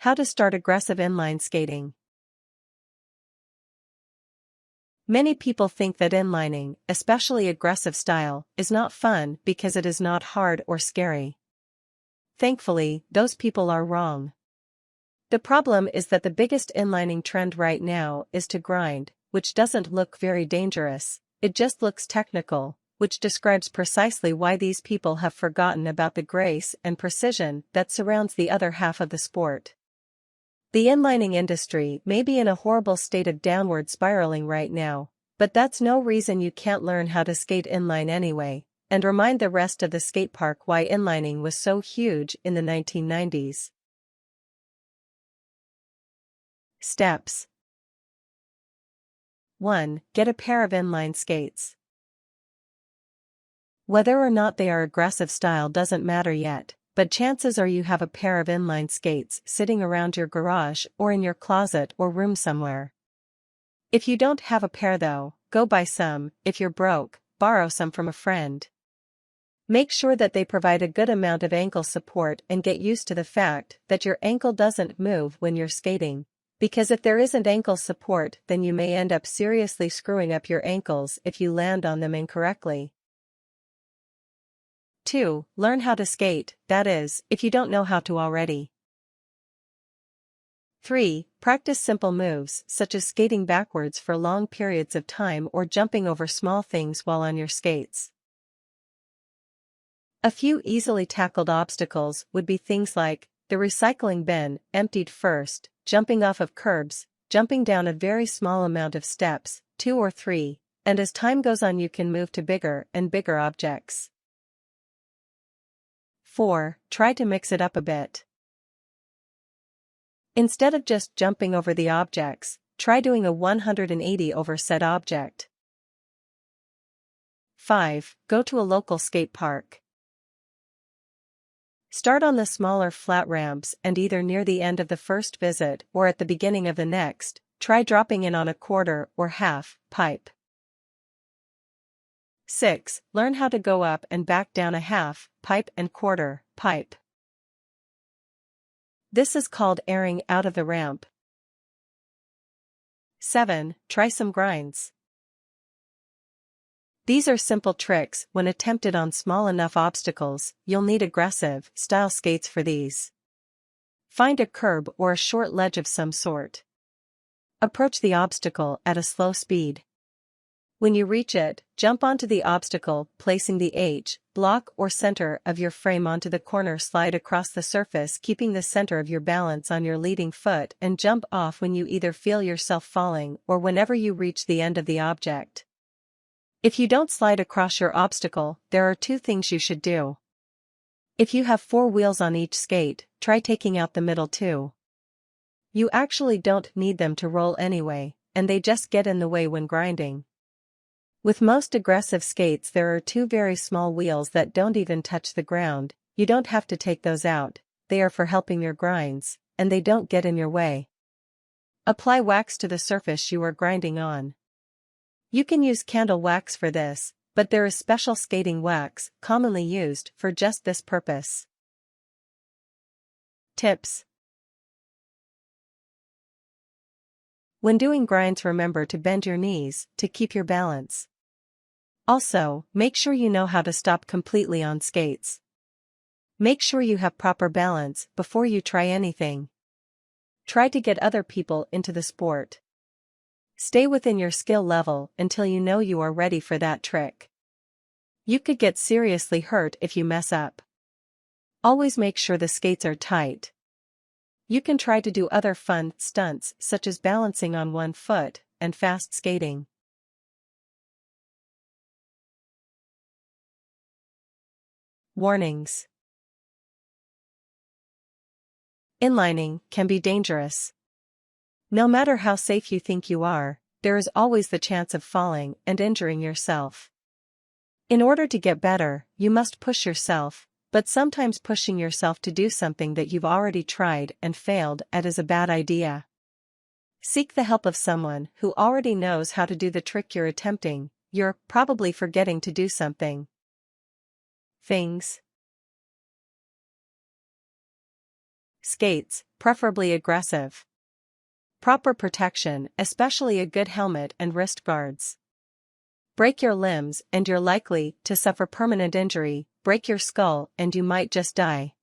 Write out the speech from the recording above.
How to start aggressive inline skating. Many people think that inlining, especially aggressive style, is not fun because it is not hard or scary. Thankfully, those people are wrong. The problem is that the biggest inlining trend right now is to grind, which doesn't look very dangerous, it just looks technical, which describes precisely why these people have forgotten about the grace and precision that surrounds the other half of the sport. The inlining industry may be in a horrible state of downward spiraling right now, but that's no reason you can't learn how to skate inline anyway, and remind the rest of the skatepark why inlining was so huge in the 1990s. Steps. 1. Get a pair of inline skates. Whether or not they are aggressive style doesn't matter yet, but chances are you have a pair of inline skates sitting around your garage or in your closet or room somewhere. If you don't have a pair though, go buy some. If you're broke, borrow some from a friend. Make sure that they provide a good amount of ankle support and get used to the fact that your ankle doesn't move when you're skating, because if there isn't ankle support then you may end up seriously screwing up your ankles if you land on them incorrectly. 2. Learn how to skate, that is, if you don't know how to already. 3. Practice simple moves such as skating backwards for long periods of time or jumping over small things while on your skates. A few easily tackled obstacles would be things like the recycling bin, emptied first, jumping off of curbs, jumping down a very small amount of steps, 2 or 3, and as time goes on you can move to bigger and bigger objects. 4. Try to mix it up a bit. Instead of just jumping over the objects, try doing a 180 over said object. 5. Go to a local skate park. Start on the smaller flat ramps and either near the end of the first visit or at the beginning of the next, try dropping in on a quarter or half pipe. 6. Learn how to go up and back down a half pipe and quarter pipe. This is called airing out of the ramp. 7. Try some grinds. These are simple tricks. When attempted on small enough obstacles, you'll need aggressive style skates for these. Find a curb or a short ledge of some sort. Approach the obstacle at a slow speed. When you reach it, jump onto the obstacle, placing the H block or center of your frame onto the corner. Slide across the surface, keeping the center of your balance on your leading foot, and jump off when you either feel yourself falling or whenever you reach the end of the object. If you don't slide across your obstacle, there are 2 things you should do. If you have 4 wheels on each skate, try taking out the middle 2. You actually don't need them to roll anyway, and they just get in the way when grinding. With most aggressive skates there are 2 very small wheels that don't even touch the ground. You don't have to take those out, they are for helping your grinds, and they don't get in your way. Apply wax to the surface you are grinding on. You can use candle wax for this, but there is special skating wax, commonly used for just this purpose. Tips. When doing grinds, remember to bend your knees to keep your balance. Also, make sure you know how to stop completely on skates. Make sure you have proper balance before you try anything. Try to get other people into the sport. Stay within your skill level until you know you are ready for that trick. You could get seriously hurt if you mess up. Always make sure the skates are tight. You can try to do other fun stunts such as balancing on one foot and fast skating. Warnings. Inlining can be dangerous. No matter how safe you think you are, there is always the chance of falling and injuring yourself. In order to get better, you must push yourself, but sometimes pushing yourself to do something that you've already tried and failed at is a bad idea. Seek the help of someone who already knows how to do the trick you're attempting. You're probably forgetting to do something. Things. skates, preferably aggressive. Proper protection, especially a good helmet and wrist guards. Break your limbs and you're likely to suffer permanent injury, break your skull and you might just die.